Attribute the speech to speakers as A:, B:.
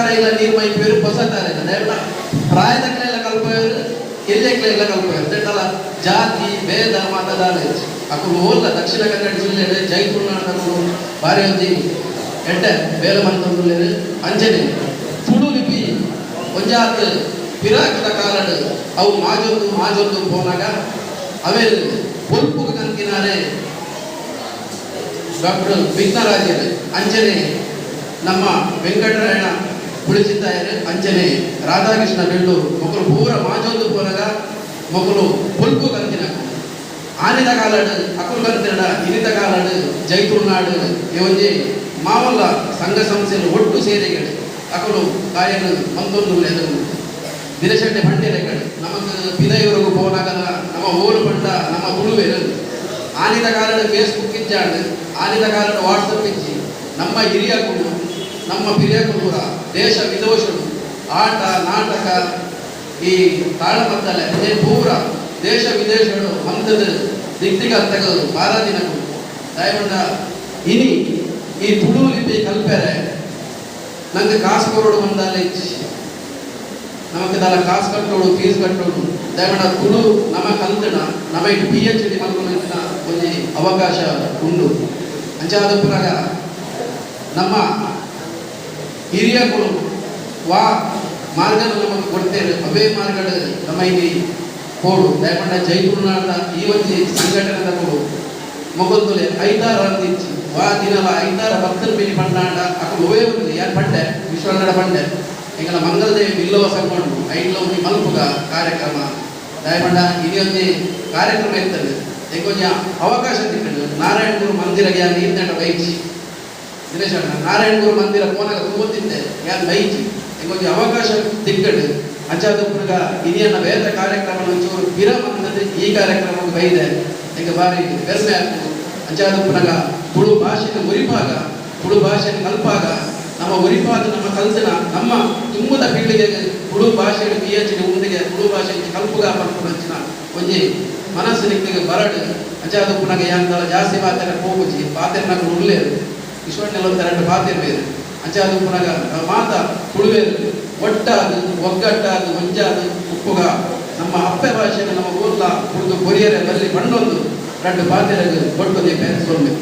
A: ತಾರೆ ಇಲ್ಲ ನೀರು ಮೈ ಪೇರು ಹೊಸ ತಾರೆ ಇಲ್ಲ ದೇವಡ ಪ್ರಾಯದಕ್ಕೆಲ್ಲ ಕಲ್ಪವರು ಎಲ್ಲೆಕ್ಲೆಲ್ಲ ಕಲ್ಪವರು ತೆಟ್ಟಲ್ಲ ಜಾತಿ ಭೇದ ಮತದಾನ ಅಕ್ಕಳು ಹೋಲ್ಲ ದಕ್ಷಿಣ ಕನ್ನಡ ಜಿಲ್ಲೆ ಜೈಪುರ್ನಾಡು ಬಾರಿ ಒಂದಿ ಎಡ್ಡೆ ಬೇರೆ ಮಂತೊಂದು ಅಂಜನೆ ತುಳು ಲಿಪಿ ಒಂಜಾತ್ ಪಿರಾಕದ ಕಾಲಡ್ ಅವು ಮಾಜೊಂದು ಪೋನಾಗ ಅವೆಲ್ ಪೊಲ್ಪು ಕಂತಿನಾರೆ ಡಾಕ್ಟರ್ ವಿಘ್ನರಾಜರು ಅಂಜನೆ ನಮ್ಮ ವೆಂಕಟರಾಯಣ ಕುಳಿತಿದ್ದಾರೆ ಅಂಜನೆ ರಾಧಾಕೃಷ್ಣ ಬೆಳ್ಳೂರು ಮಕ್ಕಳು ಪೂರ ಮಾಜೊಂದು ಪೋನಾಗ ಮಕ್ಕಳು ಪೊಲ್ಪು ಕಂತಿನ ಆನಿದ ಕಾಲಡ್ ಅಕ್ಕಲು ಕಂತಿನ ಇನಿತ ಕಾಲಡ್ ಜೈಪುರ್ನಾಡು ಇವೊಂಜಿ ಮಾವಲ್ಲ ಸಂಘ ಸಂಸ್ಥೆಗಳು ಒಟ್ಟು ಸೇರಿಗಳು ಅಕ್ಕಲು ಕಾಯನು ಮಂತೊಂದು ದಿನಶೆಟ್ಟೆ ಬಂಡೆಲೆಗಳು ನಮಗೆ ಪಿದೈವರೆಗೂ ಪೋನಾಗ ನಮ್ಮ ಓಲು ಪಂಡ ನಮ್ಮ ತುಳುವೇರು ಆನಿದ ಕಾಲದ ಫೇಸ್ಬುಕ್ ಇಚ್ಚಾಡು ಆನಿದ ಕಾಲದ ವಾಟ್ಸಪ್ ಇಚ್ಚಿ ನಮ್ಮ ಹಿರಿಯಕುಳು ನಮ್ಮ ಪಿರಿಯಕುಳು ದೇಶ ವಿದೇಶಗಳು ಆಟ ನಾಟಕ ಈ ತಾಳಮದ್ದಲೆ ಇದೇ ಪೂರ ದೇಶ ವಿದೇಶಗಳು ಮಂದದ ದಿಗ್ದಿಗಂತಗಳು ಬಾರಾದಿನಗಳು ದಯಗೊಂಡ ಇನಿ ಈ ತುಳು ಲಿಪಿ ಕಲ್ಪೆರೆ ನಂಗೆ ಕಾಸು ಕೊರೋಡು ಬಂದಲ್ಲ ಇಚ್ಚಿ ನಮಗೆ ದಲ ಕಾಸು ಕಟ್ಟೋಡು ಫೀಸ್ ಕಟ್ಟೋಡು ದಯಗೊಂಡ ತುಳು ನಮ್ಮ ಕಲ್ತಣ ನಮ್ಮ ಇಟ್ಟು PhD ಮಲ್ಕೊಂಡ ಒಂದು ಅವಕಾಶ ಉಂಡು ಅಂಚಾದ ಪುರಾಗ ನಮ್ಮ ಹಿರಿಯಗಳು ವಾ ಮಾರ್ಗನ ನಮಗೆ ಕೊಡ್ತೇವೆ ಅವೇ ಮಾರ್ಗದ ನಮ್ಮ ಇಲ್ಲಿ ಕೋಡು ದಯಗೊಂಡ ಜೈಪುರ್ನಾಡ ಈ ಒಂದು ಸಂಘಟನೆದ ಕೊಡು ಮೊಗಲ್ದೊಲೆ 5 ಅಂದಿಚ್ಚಿ ವಾ ದಿನಲ 5 ಭಕ್ತನ ಬಿಲಿ ಪಂಡಾಂಡ ಅಕ್ಕ ಒವೇ ಒಂದು ಯಾರು ಪಂಡೆ ವಿಶ್ವಕನ್ನಡ ಪಂಡೆ ಎಂಗಲ ಮಂಗಲದೇವಿ ಬಿಲ್ಲವ ಸಂಗೊಂಡು ಐಡ್ಲ ಒಂದು ಮಲ್ಪುಗ ಕಾರ್ಯಕ್ರಮ ದಯಗೊಂಡ ಇದೊಂದು ಕಾರ್ಯಕ್ರಮ ಇರ್ತದೆ ಕೊಂಚ ಅವಕಾಶ ತಿಕ್ಕಂಡು ನಾರಾಯಣಗುರು ಮಂದಿರ ಯಾರು ಇಂದಟ ಬೈಚಿ ದಿನೇಶ್ ಅಣ್ಣ ನಾರಾಯಣಗುರು ಮಂದಿರ ಪೋನಾಗ ತುಂಬುತ್ತಿದ್ದೆ ಯಾರು ಬೈಚಿ ಕೊಂಚ ಅವಕಾಶ ತಿಕ್ಕಂಡು ಅಂಚಾದಪುರಗ ಹಿರಿಯನ ವೇದ ಕಾರ್ಯಕ್ರಮ ಒಂಚೂರು ಬಿರ ಬಂದದ್ದು ಈ ಕಾರ್ಯಕ್ರಮಕ್ಕೆ ಬೈದೆ ಈಗ ಬಾರಿ ಬೆರ್ಮೆ ಆಗ್ತದೆ ಅಂಚಾದಪುರಗ ತುಳು ಭಾಷೆಗೆ ಉರಿಪಾಗ ತುಳು ಭಾಷೆಗೆ ಕಲ್ಪಾಗ ನಮ್ಮ ಉರಿಪಾದ ನಮ್ಮ ಕಲ್ತನ ನಮ್ಮ ತುಂಬದ ಪೀಳಿಗೆಗೆ ತುಳು ಭಾಷೆಗೆ PhD ಮುಂದಿಗೆ ತುಳು ಭಾಷೆಗೆ ಕಲ್ಪುಗ ಪಂಚಿನ ಒಂಜಿ ಮನಸ್ಸು ನಿಕ್ಕಿಗೆ ಬರಡು ಅಂಚಾದಪುರಗ ಯಾಂತಲ ಜಾಸ್ತಿ ಪಾತ್ರ ಹೋಗುಜಿ ಪಾತ್ರೆನಾಗ ಉಳ್ಲೇರು ವಿಶ್ವಣ್ಣೆಲ್ಲ ಎರಡು ಪಾತ್ರೆ ಬೇರೆ ಅಂಚಾದಪುರಗ ಮಾತ ತುಳುವೇರು ಒಟ್ಟಾದು ಒಗ್ಗಟ್ಟಾದು ಹೊಂಜಾದು ಉಪ್ಪುಗ ನಮ್ಮ ಅಪ್ಪೆ ಭಾಷೆಗೆ ನಮ್ಮ ಊರ್ಲ ಹುಡುಗ ಕೊರಿಯರೆ ಬರಲಿ ಬಂಡೊಂದು ಎರಡು ಪಾತ್ರೆಗೆ ಕೊಟ್ಟು ಬೇರೆ ಸೊಮ್ಮೆ